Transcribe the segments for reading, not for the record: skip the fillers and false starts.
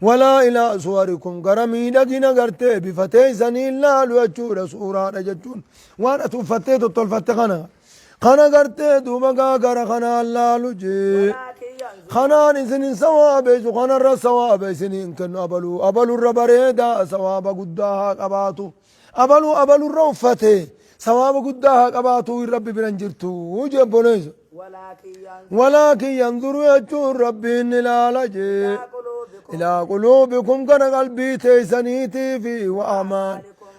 ولا إلى صوركم غرمي دقنا غرتي بفتي سنين لا لوجود صورة رجتون وانا تفتي تطلفت خنا غرتي دوما غرا خنا لا لجي خنا نسنين سواب خنا الرا سواب سنين كن أبلو الربريدا سواب قدها قباتو أبلو الروفتي سواب قدها قباتو الرب برنجرتو وجبونيز ولكن ينظر يجور ربي إلى لجي إلى قلوبكم كان قلبي تيسنيتي في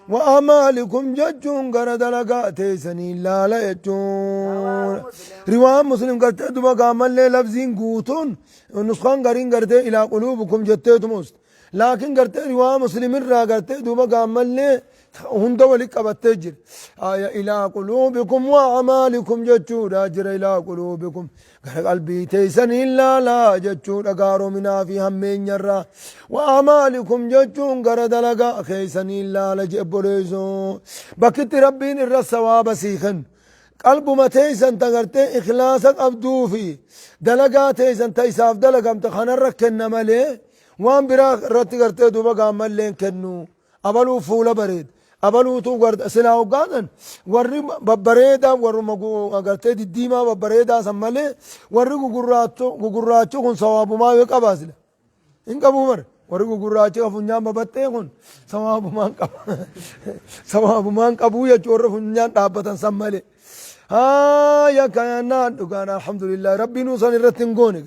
وأعمالكم ججون كان دلقا تيسني لا لا يجون رواه مسلم قرتي دوما قامل لي لفظين قوتون نسخان قرين قرتي إلى قلوبكم جتيتم مست لكن قرتي رواه مسلم الرا قرتي دوما قامل لي هند ولك أبتجر آية إلى قلوبكم وأعمالكم جتشود أجر إلى قلوبكم قلبي تيسن إلا لا جتشود أقارو منا في همين يرى وأعمالكم جتشون قرد لقا خيسن إلا لجب ريزو بكت ربين الرسواب سيخن قلب ما تيسن تغرتي إخلاصك أبدو في دلقا تيسن تيساف دلقا امتخان الركن ملي وان براك رتي قرتي دوبا قامل لين كنو أبلو فولا بريد أبلو تو قرد سلاو قادن ورّي ببريدا ورّي مقو أقرتي الديما ببريدا سمالي ورّي قراتشو كن صواب ما يقباسل إنك أبو مر ورّي قراتشو فنجان ببتي كن صواب ما انقب صواب ما انقبو يجور فنجان دابتا سمالي يا كيانا دقانا الحمد لله ربي نوصل الرتين قونك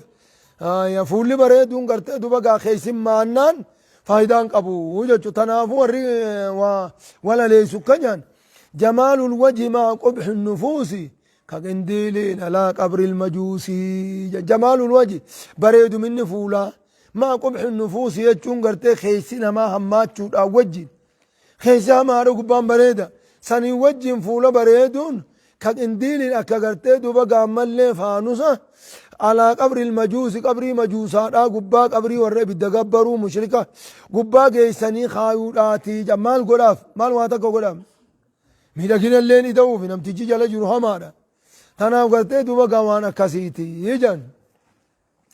يا فولي بريدون قرتي دوبا خيسم مانان فايدان قبو وجه تنافو ولا ليس كجان جمال الوجه مع قبح النفوس كقنديل على قبر المجوسي جمال الوجه بريد من فولا مع قبح النفوس يجون قرتي خيسنا ما هماتشو وجه خيسا ما رقبان بريدا سني وجه فولا بريدون كقنديل أكا قرتي دوبا قامل لي فانوسا على قبر المجوس قبري مجوسا قبا قبري ورّي بدقبرو مشركة قبا قيساني خايولاتي جمال قلاف مال واتك قلاف ميلكين اللين يدو في نمتجي جل جروها مانا تناو قرتي دوبا قوانا كسيتي يجن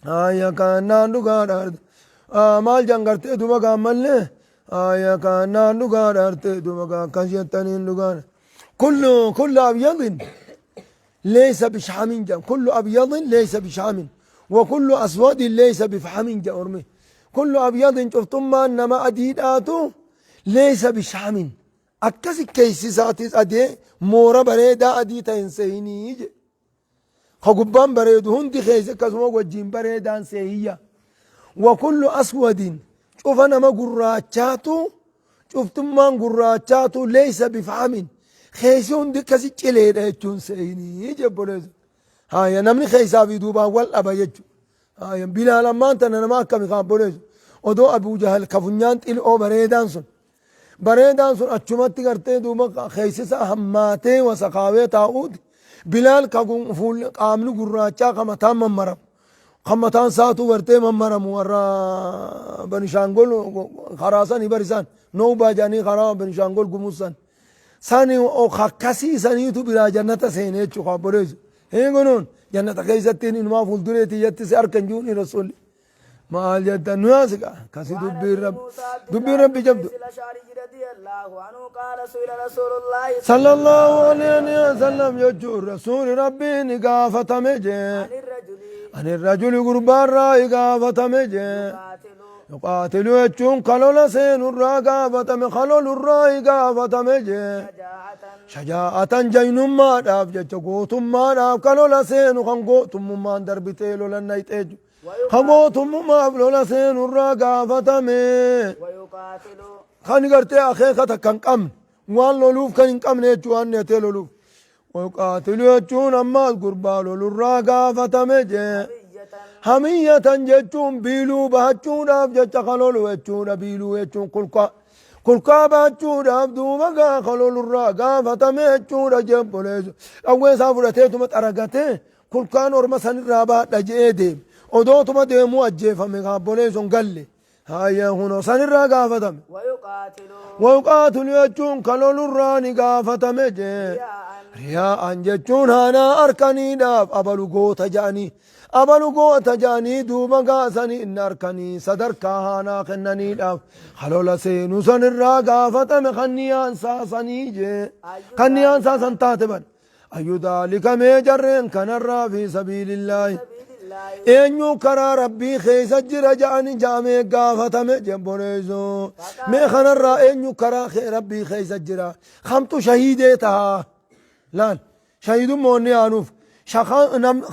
آيا كان ناندو قارد مال جان قرتي دوبا قامل له آيا كان ناندو قارد دوبا كسيتانين دوغان كل أبيض ليس بشحم جم كل أبيض ليس بشحم وكل أسود ليس بفحم جرمي كل أبيض شفتم ما إنما أديداتو ليس بشحم أكسي كيسي ساتيس أدي مورا بريدا أدي تنسيني خقبان بريدو هندي خيسي كسمو وجين بريدان سيهية وكل أسود شوف أنا ما قراتشاتو شفتم ما قراتشاتو ليس بفحم خيسون دي كسي چلي رهچون سيني جبولز هاي نمني خيسا في دوبا والأبا يجو هاي بلال أمان تنما كمي خان بولز ودو أبو جهل كفنيان تل أو بريدان سن أچمت کرتے دوبا خيسسا هماتي وسقاوي تاود بلال كقوم فول قامنو قراچا قمتان خمتان ساتو ورتے ممرم ورا بنشانگول خراسان إبرسان نو باجاني خرا بنشانگول قموسان ساني او خكسي ساني تو بلا جنة سيني چوخا بريز هين قنون جنة كيستين انما فولدوريتي يتسي أركن جوني رسول ما جدا نواسكا كسي دبي رب جبدو صلى الله عليه وسلم يجور رسول ربي نقافة مجي عن الرجل قربان رأي قافة مجي يقاتل يجون خلول سين الرقافة من خلول الرقافة مجي شجاعة جين ما داف جتشقوت ما داف خلول سين خنقوتم ما دربتيلو لنيتيج خنقوتم ما فلول سين الرقافة مي خاني قرتي أخيخة كان قمن وان لولوف كان قمن يجوان نيتيلو لوف ويقاتل يجون أما القربان الرقافة مجي همية جتون بيلو بهجون أف جت خلول وجون بيلو يجون كلكا بهجون أف دوما خلول الرقا فتمي يجون جنب ليز أول سافرته تمت أرقته كلكا نور مسن الرابع لجيدي ودوتما ديمو أجيفا ميغا بوليزون قلي هيا هنا سن الرقا فتمي ويقاتل يجون خلول الراني قافتمي رياء جتون هانا أركاني داف أبلو قوتا جاني abalu goota jaanii duuba gaasanii inni harkanii sadarkaa haanaa kennaniidhaaf halola seenu san irraa gaafatame kanniyaan saasanii jee kanniyaan saasan taate ban ayyu daalika mee jarreen kanarraa fi sabiilillaahi eenyu karaa rabbii keessa jira ja'ani jaamee gaafatame jebboneeso mee kanarraa eenyu karaa rabbii keessa jira kamtu shahiidee taha laal shahidummoonni aanuuf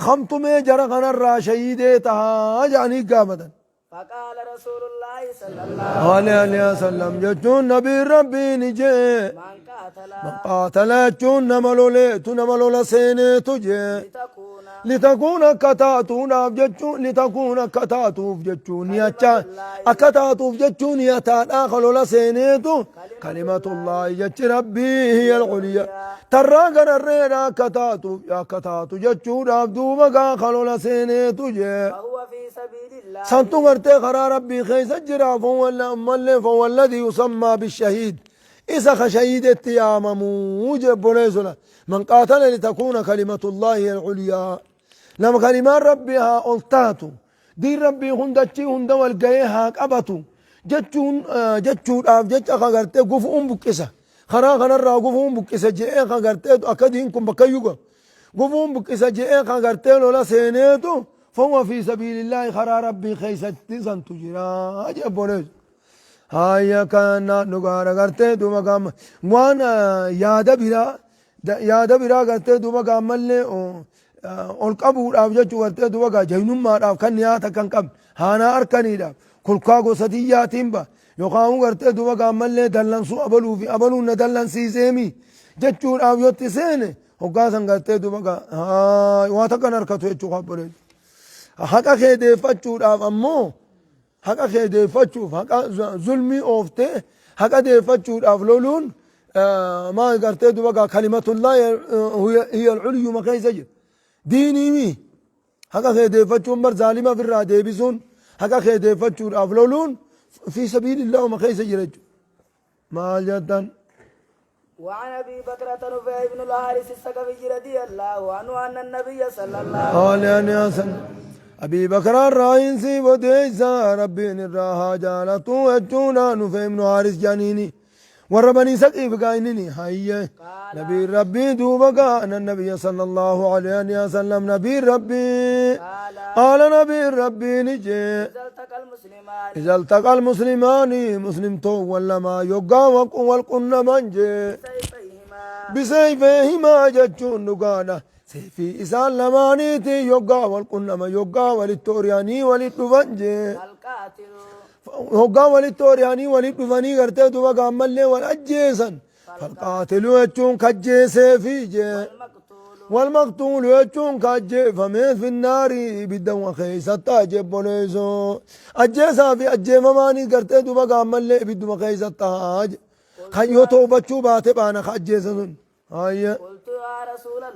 خمتم جرى غنر شهيدي تها جاني قابدا فقال رسول الله صلى الله عليه وسلم جتون نبي ربي نجي من قاتل جتون نملولي سيني تجي لتكون كتاتون جتون لتكون كتاتوف جتون ياچا اكتاتوف جتون يتان اخلو لسينيتو كلمة الله جت ربي هي العليا ترى غررنا كتاتوف يا كتاتو جتون عبدو مغا خلو لسينيتو جي فهو في سبيل الله سنتو غرتي خرا ربي خيس جرا فهو الذي يسمى بالشهيد إذا خشهيد التيامم موجب بنيزلا من قاتل لتكون كلمة الله العليا لما كلمات ربها ألتاتو دين ربي هندتشي هند والقيها قبتو جتشون آف جتش أخغرتي قفؤون بكسة خرا خنرا قفؤون بكسة جئي خغرتي أكدينكم بكيوغا قفؤون بكسة جئي خغرتي لولا سينيتو فهو في سبيل الله خرا ربي خيستي سنتو جرا أجب بنيز هاي كان نغارا غرتي دوما قام وانا يادا برا غرتي دوما قام ملي القبول أبجو غرتي دوما قام جينوم ما راف كان نياتا كان قام هانا أركني دا كل كاغو ستياتين با يقام غرتي دوما قام ملي دلنسو أبلو في أبلو ندلن سيزيمي جتشون أبيوتي سيني وقاسن غرتي دوما قام هاي واتا كان أركتو يجو خبري حقا خيدي فتشو راف أمو حقا خيدي فتشو حقا ظلمي أوفته حقا دي فتشو راف لولون ما قرتي دوما كلمة الله هي العلي ما كاي زي ديني مي حقا خيدي فتشو مر ظالمة في الرادي بيسون حقا خيدي فتشو راف لولون في سبيل الله ما كاي زي رجو ما جدا وعن ابي بكرة نفيع بن الحارث الثقفي رضي الله عنه ان النبي صلى الله عليه وسلم أبي بكر الرئيس سيبوديسا ربي نراها جالتو أجونا نفهم نهارس جانيني وربني سقيف قاينيني هيا نبي ربي دوبقا أن النبي صلى الله عليه وسلم نبي ربي قال نبي ربي نجي إذا التقى المسلمان مسلم تو ولا ما يقا والقنا منجي بسيفهما جتشون نقانا سيفي إسان لمانيتي يوغا والقنما يوغا وللتورياني وللدفنجي يوغا وللتورياني وللدفني غرتي دوبا قامل والأجيسا فالقاتل يجون كجي سيفي جي والمقتول يجون كجي فميت في النار بدن وخيستا جبونيزو أجيسا في أجي مماني غرتي دوبا قامل بدن وخيستا خيو توبتشو باتي بانا خجيسا هاي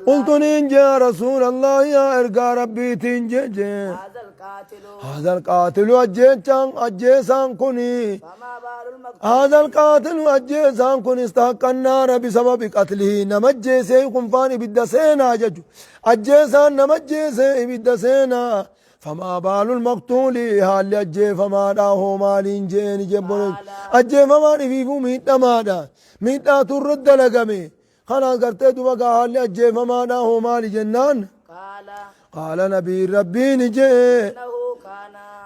قلت نينجا رسول الله يا إرقى ربي تنجي هذا القاتل أجيسان كوني هذا القاتل أجيسان كوني استحق النار بسبب قتله نمجيسي كنفاني بالدسينا ججو أجيسان نمجيسي بالدسينا فما بال المقتول هالي أجي فما داهو مالين جيني جبون أجي فما نفيفو ميتا مادا ميتا ترد لقمي خلاص قرتي دوبا قال لي أجيب ما هو مالي جنان قال نبي ربي نجي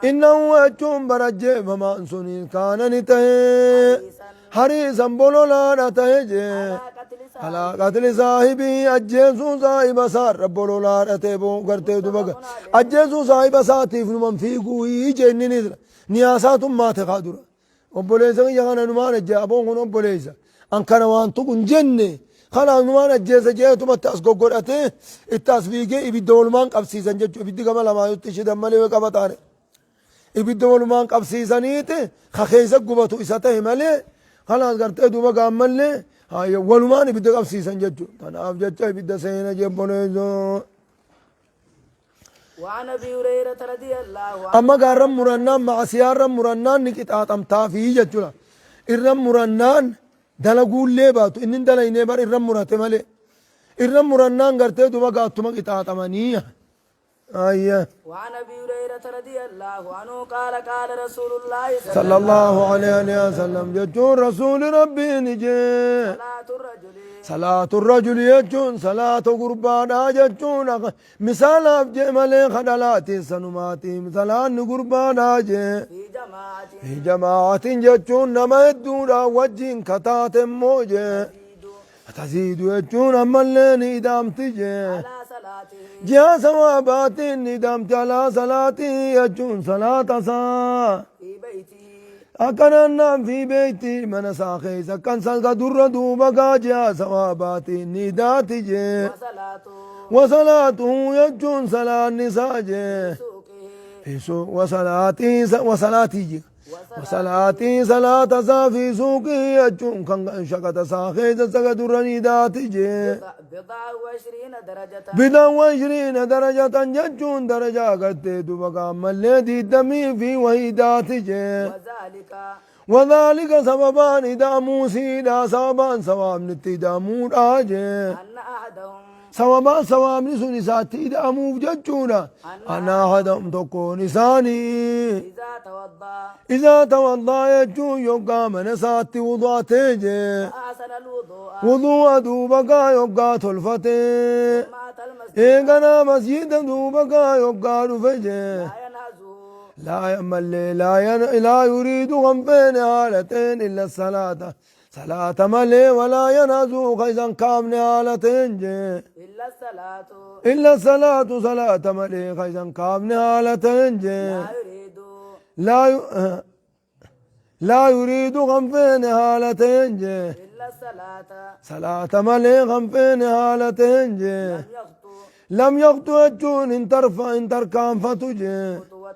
إنه أجوم برجيب ما أنسوني كان نتهي حريصا بولو لا نتهي على قتل صاحبي أجيسو صاحب سار بولو لا نتهي قرتي دوبا أجيسو صاحب ساتيف نمان في قوي جيني نذر نياسات ما تقادر وبوليسا يغانا نمان أجابون وبوليسا أنكنا وانتو جنة خلاص نمان الجيزة جيتو متأس قوقرأتي التاسفيقي إبدولمان قبسيسان جيتو إبدي قمال ما يتشد مالي وقبطاني إبدولمان قبسيسانيتي خخيزة قبطو إساته مالي خلاص قرتي دوبا قام مالي هاي ولمان إبدي قبسيسان جيتو تناف جيتو إبدي سينا جيبونيزو وعن ابي هريره رضي الله عنه أما قارم مرنان مع سيارم مرنان نكتات أمتافي جيتو إرم مرنان دلقول لي باتو إنن دلقيني بار إرم مراتي مالي إرم مرنان قرتي دوبا قاتو مقتات أمانية أيه وعن ابي هريره رضي الله عنه قال قال رسول الله صلى الله عليه وسلم جتون رسول ربي نجي صلاة الرجل صلاة الرجل يجون صلاة قربانا جتون مثال أبجي ملي خدلاتي سنماتي مثال قربانا جي في جماعة في جماعة جتون نما يدونا وجين كتات موجي تزيد يجون أما اللي ندام تجي على صلاته جا ثوابات ندمت على صلاتي يجون صلاة سا في بيته أكن النام في بيتي من ساخيس أكن سلق در دوبا جا ثوابات ندات جي وصلاته وصلاته يجون صلاة النساء جي سوقه في سوق وصلاتي جي وصلاتي صلاة سا في سوقي يجون كان شقت ساخيس سلق در ندات جي بضع وعشرين درجة بدأ 20 درجة ججون درجة قد دبقا ملي دي دمي في وحيدات جي وذلك سببان داموسي دا سببان سواب نتي دامون آجي أن أحدهم سواب نسو نساتي داموف ججونا أنا أحدهم تكون نساني إذا توضى يجون يوقا من ساتي وضعتي جي أحسن الوضوء وضوء دوبقا يوقا تلفتي مات المسجد إيقنا مسجد دوبقا يوقا رفجي لا ينهزه لا يمل لا يريد غنفين حالتين إلا الصلاة صلاة ملي ولا ينهزو خيزا كامن حالتين جي إلا الصلاة إلا الصلاة صلاة ملي خيزا كامن حالتين جي لا يريد لا لا يريد غنفين حالتين جي إلا الصلاة صلاة ملي غنفين حالتين جي لم يخطو لم يقطع الجون ان ترفع ان تركان فتجي خطوة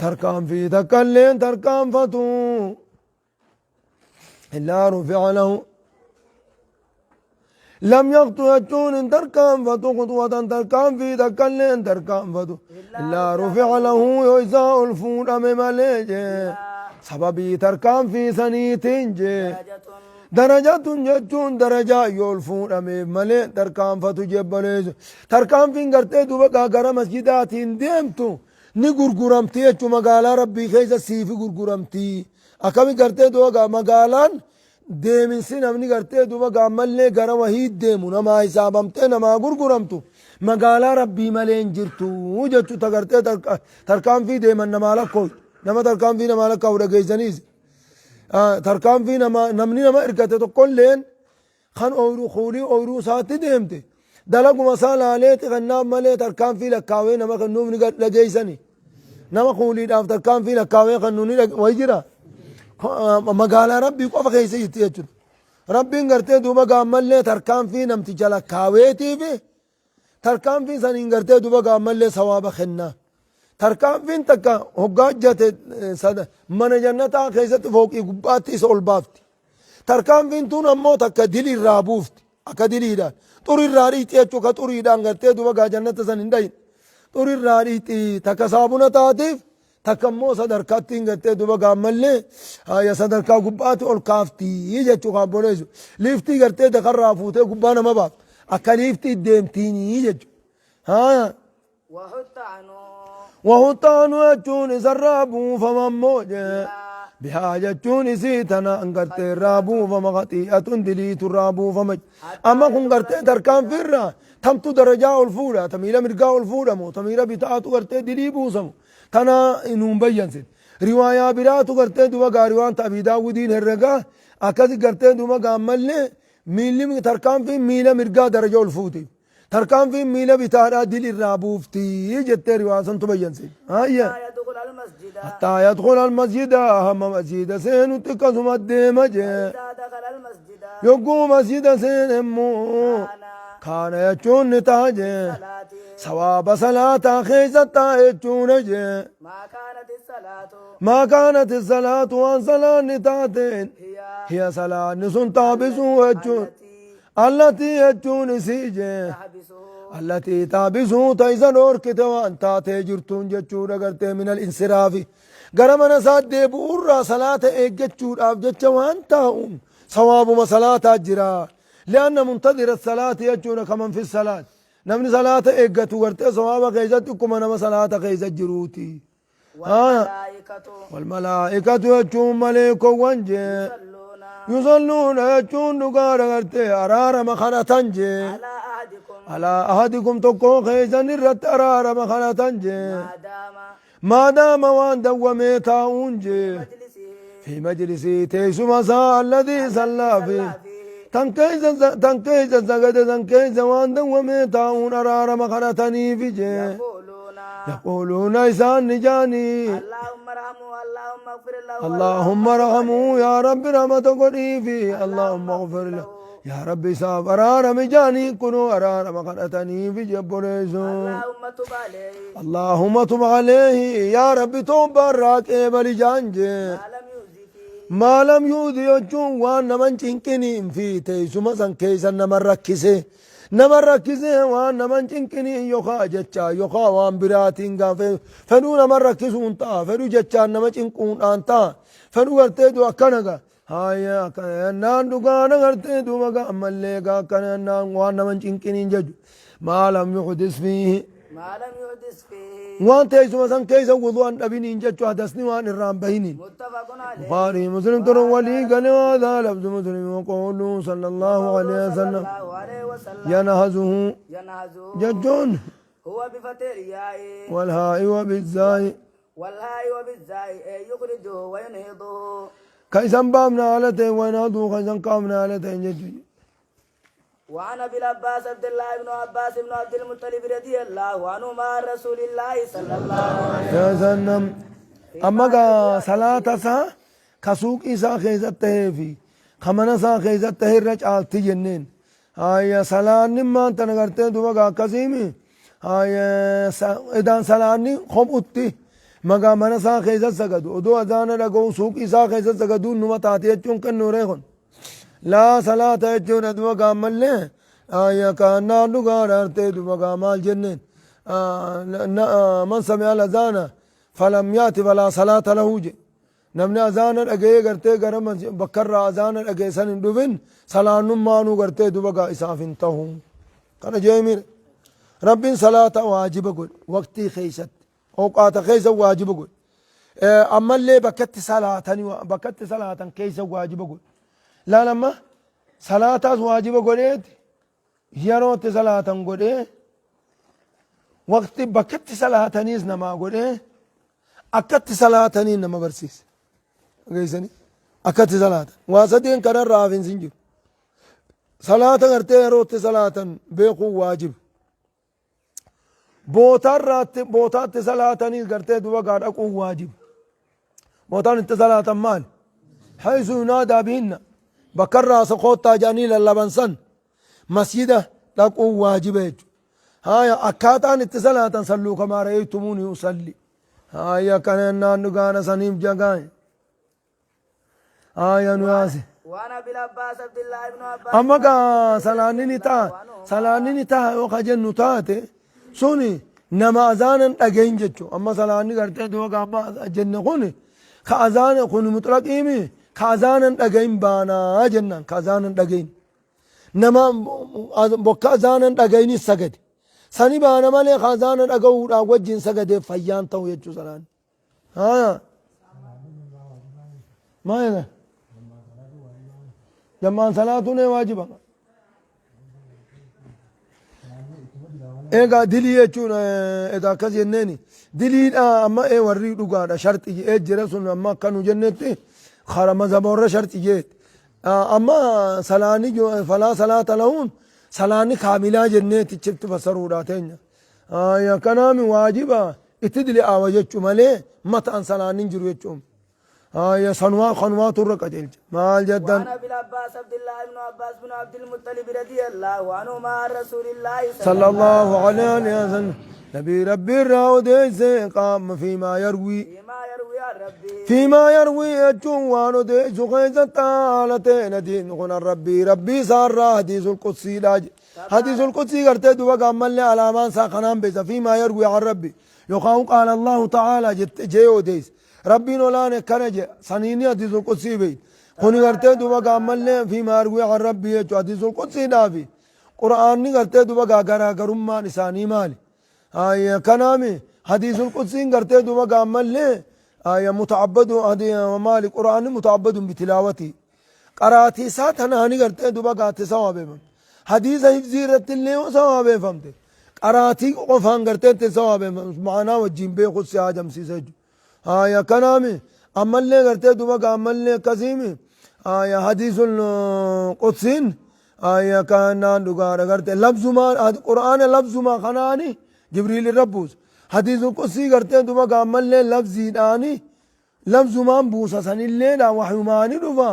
تركان في تكلين تركان فتو إلا رفع له لم يقطع الجون ان تركان فتو خطوة تركان في تكلين تركان فتو إلا رفع له يوزاء الفور أمام ليجي سببي تركان في سنيتين جي درجة درجة جتون درجة يولفون أمي ملي تركان فتو جبليز تركان فين قرتي دوبا غرا مسجداتين ديمتو ني غرغرمتي اچو مغالا ربي خيزا سيفي غرغرمتي اكامي قرتي دوبا مغالان ديمن سين امني قرتي دوبا ملي غرا وحيد ديمو نما حسابمتي نما غرغرمتو مغالا ربي ملي انجرتو جچو تغرتي تركان في ديمن نمالا كوي نما تركان في نمالا كورا گيزنيز تركان في نمني نما اركته تو كلين خان اورو خولي اورو ساتي ديمتي دلقو مسال عليت غناب ملي تركان في لكاوي نما خنوم لجيسني نما خولي داف تركان في لكاوي خنوني ويجرا مقال ربي قف خيسي يتيجن ربي غرتي دوبا قامل تركان في نمتي جلا كاويتي في تركان في سنين غرتي دوبا قامل ثواب خنا تركان فين تكا هوجات صد من جنتا خيست فوقي غباتي سول بافتي تركان فين تون امو تكا دلي رابوفتي اكا دلي دا طوري راريتي اچو كا طوري دان غرتي دوبا جنتا سنين داي طوري راريتي تكا صابونه تاتيف تكا مو صدر كاتين غرتي دوبا قامل يا صدر كا غباتي اول كافتي يجچو كا بوليزو ليفتي غرتي دخرافوتي غبانا ما باب اكا ليفتي ديمتيني يجچو ها وحط عنه وهطان وجون سرابو فمن موجه بحاجة جون سيتنا انقرت رابو فمغطيئة دليت الرابو فمج أما كن قرت تركان فرا تمتو درجاء الفورة تميلا مرقاء الفورة مو تميلا بتاعتو قرت دليبو سمو تنا انهم بيّن سيد رواية براتو قرت دوما قاروان تابي داودين الرقا أكاد قرت دوما قامل ميلي تركان في ميلا مرقاء درجاء الفوتي تركان في ميلا بتارا دل الرابوفتي جت رواسن تبين سي هيا يدخل المسجد حتى يدخل المسجد هم مسجد سين تكسم الدم جه إذا دخل المسجد يقوم مسجد سين مو كان يجون نتاج صلاتي ثواب صلاة خيزة يجون جه ما كانت الصلاة ما كانت الصلاة وان صلاة نتاتين هي هي صلاة نسون تابسو يجون التي يجون سيجه تحبسه التي تابسو تيزن أوركت وأنت تجرتون جتشور أغرتي من الانصراف غرمنا ساد بورا صلاة جتشور أف جتش وأنت صواب صلاة أجرا لأن منتظر الصلاة يجون كمن في الصلاة نمني صلاة إيقاتو قرتي صوابا كيزت كما نما صلاة كيزت جروتي والملائكة يجون ملائكة وانجي يصلون يجون نقار قرتي أرار مخنا تنجي على أحدكم تقو خيزن الرت أرار مخنا تنجي ما دام وان دومي تاونجي في مجلسي تيسو مساء الذي صلى فيه تنكيز زغد تنكيز وان دومي تاون أرار مخنا تني في جي يقولون إسان نجاني اللهم ارحمه يا رب رحمة قريفي اللهم اغفر له يا رب ساب أرار مجاني كنو أرار مخنتني في جبريزو اللهم تب عليه يا رب توب براك إبل جانجي ما لم يوذي يجون وان من چنكني في تيسو مزن كيسا نمر ركسي نمر ركسي وان من چنكني يوخا جچا يوخا وان براتين غافي فنو نمر ركسون تا فنو جچا نمر چنكون آنتا فنو غرتي دو اكنغا هايا نان دوغانا غرتي دو مغا مليغا كنان وان من چنكني جج ما لم يحدث فيه وان تيسو مثلا كيسا وضوان أبينين جاتشو حدثني وان الرام بهينين بخاري مسلم ترون ولي قال هذا لفظ مسلم وقوله صلى الله عليه وسلم ينهزه ججون هو بفتح الياء والهاء وبالزاي يخرجه وينهضه كيسا بامنا علته وينهضه كيسا قامنا علته ججون وعن ابي العباس عبد الله بن عباس بن عبد المطلب رضي الله عنه مع رسول الله صلى الله عليه وسلم اما صلاة سا كسوق إسا خيزت في خمنا سا خيزت رج آلتي جنين هاي صلاة نما تنغرتي دوبا كسيمي هاي إدان صلاة خمؤتي مغا منا سا خيزت سگدو ودو أذان رگو سوق إسا خيزت سگدو نما تاتي چون كن نوريخون لا صلاة يجون دو قامل له آية كان نغار ارتي دو قامال جنين من سمع الأذان فلم يأتي فلا صلاة له جي نمني أذان أجي قرتي قرم بكر أذان أجي سن دوفن صلاة نمانو قرتي دو بقى إسافين تهم كان جيمير رب صلاة واجب قل وقتي خيست أوقات خيس واجب قل أما اللي بكت صلاة كيس واجب قل لا لما صلاة واجب قريت يروت صلاة قريت وقت بكت صلاة نيز نما قريت أكت صلاة نين نما برسيس غيسني أكت صلاة واسدين كرر رافين سنجر صلاة غرتي روت صلاة بيقو واجب بوتات صلاة نيز غرتي دوا قاد أقو واجب بوتان انت صلاة مال حيث ينادى بهن بكر سقوط جاني للبنسن مسجده تقو واجبه هاي أكاتان اتصالات صلوا كما رأيتموني أصلي هاي كان نانغانا سنيم جاغاي هاي نواسي وانا بالعباس عبد الله بن عباس أما كا سلاني نتا وخجن نتاته سوني نما أذانا أجين جتشو أما سلاني قرتي دو كما جن خوني كأذان خوني مطلق إيمي كأذانا أجين بانا جنان كأذانا أجين نما بكا أذانا أجين السجد سني بانا مالي خازانا أجو وجين سجد فيان تو يجو سلان ها ما هذا جمان صلاتنا واجبة إيجا دلي يجون إذا كذي النني دلي أما إيه وري لقانا شرط إيه جرسون أما كانوا جنتي خرم زبور شرط إيه أما سلاني جو فلا صلاة لهون سلاني كاملة جنتي شفت فسروراتين يا كلام واجبة اتدلي آواجتشو مالي متى أن سلاني جرو يجوم يا صنوا خنوا ترك أجل مال جدا وانا بالعباس عبد الله بن عباس بن عبد المطلب رضي الله عنه مع رسول الله صلى الله عليه وسلم نبي ربي الراود قام فيما يروي فيما يروي أجون وانو دي زخيزة تعالتين دين غنى ربي سار حديث القدسي لاج حديث القدسي قرتي دوا قام لي على مان ساقنان بيسا فيما يروي عن ربي يقاوم قال الله تعالى جيو ديس ربي نولان كنج سنيني حديث القدسي بي خوني قرتي دوا قام لي فيما يروي عن ربي حديث القدسي دافي قرآن قرتي دوبا غاغرا غرمان إساني مالي آية كنامي حديث القدسي قرتي دوبا قامل لي آية متعبد مالي قرآن متعبد بتلاوتي قراتي سات أنا هني قرتي دوبا قاتي سوابي حديث حفظي رت اللي سوابي فهمتي قراتي قفان قرتي سوابي معنا وجين بي خد سياجم سيسجو آية كنامي عمل لي قرتي دوبا قامل لي كسيمي آية حديث القدسين آية كان دوغار قرتي لفظ ما قرآن لفظ ما خناني جبريل الربوس حديث القدسي قرتي دوبا قامل لي لفظي داني لفظ ما بوسا سن الليلة وحي ماني دفا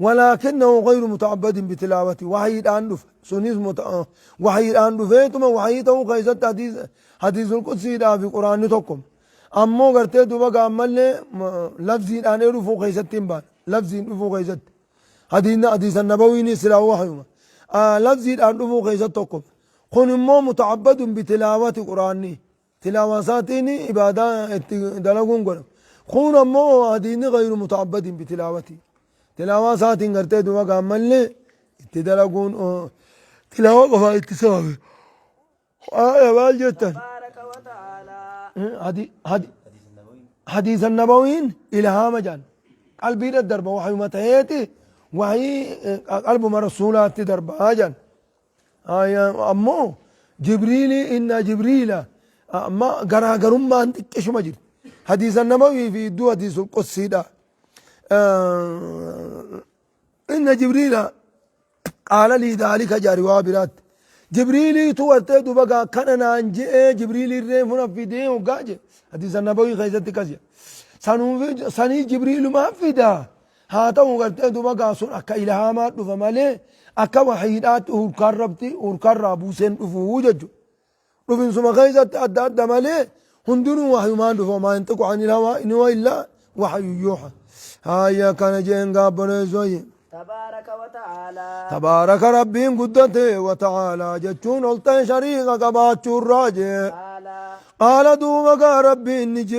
ولكنه غير متعبد بتلاوته وحي الآن دف سنيس وحي الآن دفيتما وحي تو خيزت حديث القدسي دا في قرآن تقم أمو قرتي دوبا قامل لي لفظي داني رفو خيزت تنبان لفظي رفو خيزت حديث النبوي سلاو وحيما لفظي دان رفو خيزت تقم خن مو متعبد بتلاوة قرآني تلاواتيني عبادة دلقون قرم خون مو هديني غير متعبد بتلاوتي تلاوات قرتي دوما قامل لي تدلقون تلاوة قفا اتساوي يا بالجتا تبارك وتعالى حديث النبويين إلهام جان قلبي الدرب وحي متهيتي وحي قلب مرسولات درب هاجان أمو جبريل إن جبريل ما غراغرم ما انت كش مجد حديث النبوي في دو حديث القدسي دا إن جبريل قال لي ذلك جاري وابرات جبريل توت دبقا كان نانجي جبريل الريفنا في دين وقاج حديث النبوي خيزت كسي سني جبريل ما في دا هاتا وقرت دبقا سن أكا إلهامات فمالي أكا وحيدات أوركربتي أوركربوسين أفوججو رفن سما خيزت أدى مالي هندنو وحي ما دفو ما ينتقو عن الهواء إن هو إلا وحي يوحى هايا كان جين قابل زوي تبارك وتعالى تبارك ربي قدته وتعالى جتشون قلت شريك قباتشو الراجع تعالى قال دومك ربي نجي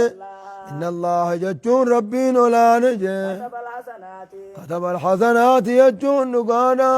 الله إن الله جتشون ربي ولا نجي كتب الحسنات كتب الحسنات يجون نقانا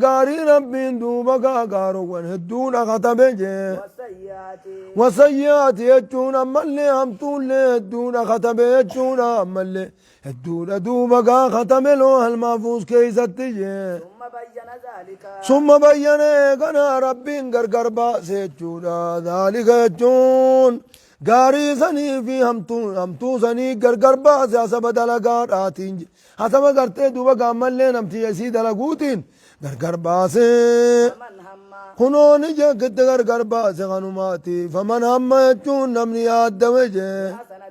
قاري ربي دومك قارو ونهدون كتب جي والسيئات وسيئات يجون أما اللي همتون لي هدون كتب يجون أما اللي هدون دومك ختم له المحفوظ كيست تجي ثم بين ذلك ثم بين كنا ربي غرغر باسه جودا ذلك يجون غاري سني في همتو سني غرغر باسه حسب دلغات آتين حسب کرتے دوبا گامل لے نمتی ایسی دلغوتين غرغر باسه فمن هم خنون جكت غرغر باسه غنماتي فمن هم يجون نمني آدوجه حسنة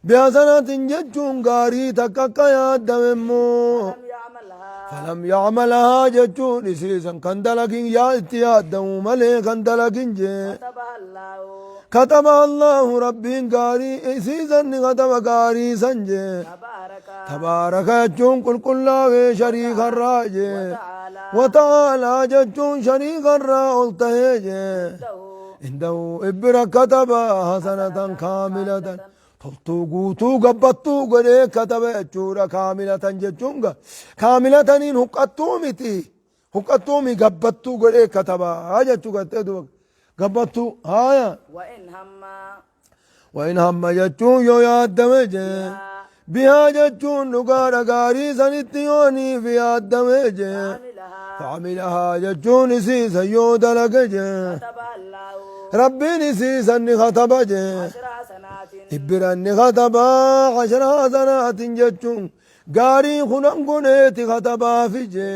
بحسنات جتون غاري تكك يادممو لم يعملها فلم يعملها جتون إسيسا كندلقين يا اتيادو ملي كندلقين جي كتبها الله كتب الله ربي غاري إسيسا كتب غاري سنجي تبارك تبارك جتون كل شريك الراجي وتعالى وتعالى جتون شريك الراجي عنده عنده إبرا كتب حسنة كاملة toltuu guutuu gabbattuu godhee katabe jechuudha kaamilatan jechuunga kaamilataniin huqqattuu miti huqqattuumi gabbattuu godhee katabaa jechuu gattee duba gabbattuu haya وإن هم وإن hamma jechuun yoo yaaddame jee bihaa jechuun dhugaadha gaarii sanitti yooniif yaaddame jee عملها فعملها jechuun isiisan yoo dalage jee كتبها الله rabbiin isiisan ni kataba jee عشر حسنات إبراني خطبا 10 حسنات جتشون قاري خنان قنيتي خطبا في جي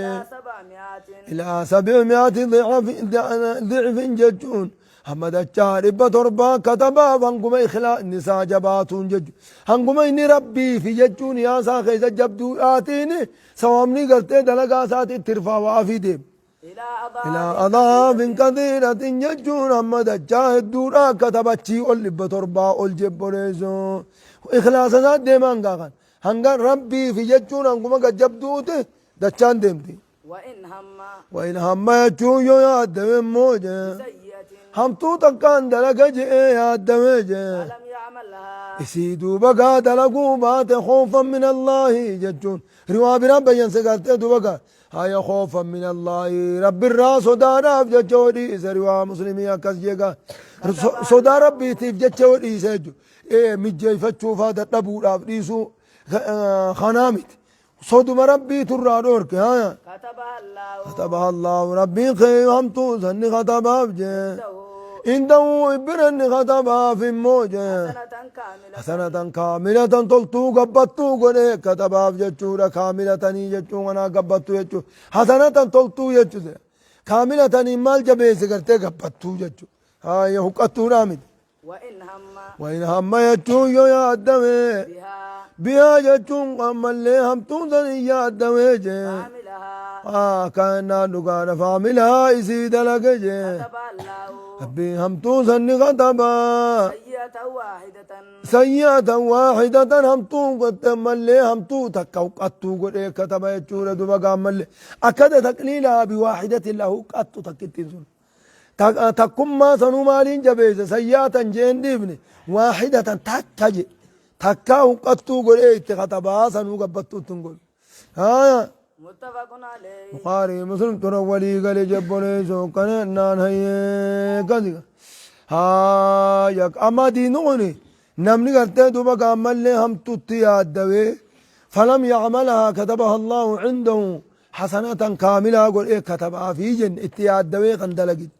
إلى 700 إلى 700 ضعف جتشون حمد الشهر بتربا كتبا وانقم إخلاء النساء جباتون جتشون هنقم إني ربي في جتشون يا ساخي جبدو آتيني سوامني قلت دلقا ساتي ترفا وافي ديب إلى إلى أضاف أضاف كثيرة يجون أحمد الجاهد دورا كتبتشي أولي بتربا الجبريزو إخلاص ذات ديمان قاقان هنگان ربي في يجون أنكما قد جبدوته دچان ديمتي وإن هم وإن هم يجون يو يادم موجه سيئة هم تو تكان دلق جئ يادم جئ لم يعمل لها إسيدو بقى دلقوا بات خوفا من الله جتون رواب رب ينسقلت دوبقى هاي خوفا من الله رب الراس صدارا جتوري إذا رواب مسلمي أكس جيقا صدا ربي تيف جتوري سيجو إيه مجي فتشو فادا تبو رابريسو خنامت صدم ربي ترى دورك ها كتبها الله كتبها الله ربي خيهم توزن خطبها بجي عنده إبرن خطبها في موجة سنة كاملة حسنة كاملة تلتو قبطو قولي كتبها بجتشورة كاملة يجتشو وانا قبطو يجتشو حسنة تلتو يجتشو كاملة مال جبيس قرتي قبطو يجتشو هاي حقتو رامد وإن هم يجتشو يا الدمي بها بها جتشو قام اللي هم توزن يا الدمي جي عاملها كأننا نقال فعملها يزيد لك جي كتبها الله ربي هم توزن خطبا سيئة واحدة سيئة واحدة هم تو قد ملي هم تو تكو قطو قد كتب يجور دوبا قام ملي أكد تقليلها بواحدة له قطو تكتين سن تكم ما سنو مالين جبيز سيئة جين ديبني واحدة تكجي تكاو قطو قد كتبها سنو قبطو تنقل ها متفق عليه بخاري مسلم ترولي قال جبوني سوكنا نان هي كذا ها يك أما دينوني نمني قرتي دوبا قامل لي هم تتيا الدوي فلم يعملها كتبها الله عنده حسنة كاملة قل إيه كتبها في جن اتيا الدوي قندلقت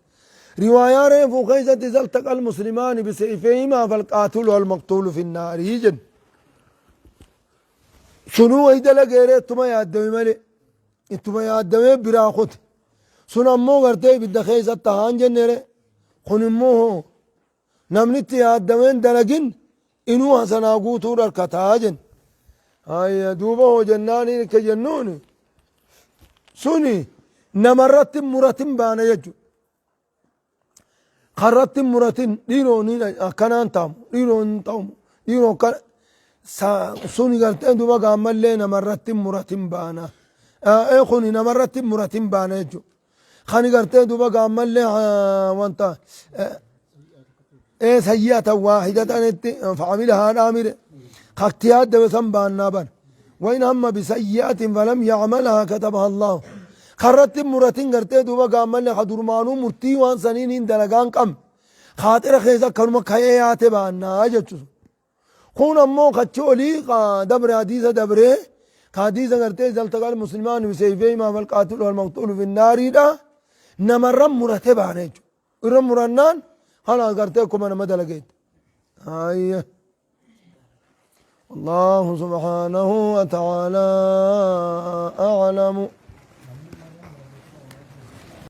رواية ريف خيزة التقى المسلمان بسيفيهما فالقاتل والمقتول في النار يجن شنو هيدا لغيرت ما يا الدوي مالي انتما يا الدوي براخوت سنة مو قرتي بدأ خيزة تهان جنري خن مو نمنت يا الدوين دلقين إنو حسنا قوتور الكتاجن هاي دوبه جناني كجنوني سوني نمرت مرتين بانا يجو خرت مرتين ديروني كنان تام ديرون تام ديرون كان سوني قرتين دوبا قامل لنا مرتين مرتين بانا ايه خوني نمرتين مرتين بانا يجو خاني قرتين دوبا قامل لي وانت ايه سيئة واحدة فعملها الامر خاكتيات دوسن بانا بان وإن هم بسيئة فلم يعملها كتبها الله خرت مرتين قرتي دوبا قامل لي خدرمانو مرتي وان سنين دلقان قم خاطر خيزا كرما خيات بانا جتشو خون امو خچولي دبر حديثة دبره حديثة قرتي زلتقى المسلمان بسيفيهما فالقاتل والمقتول في النار دا نمرم مرتبة عنيجو إرم مرنان خلاص قرتيكم أنا مدى لقيت هاي الله سبحانه وتعالى أعلم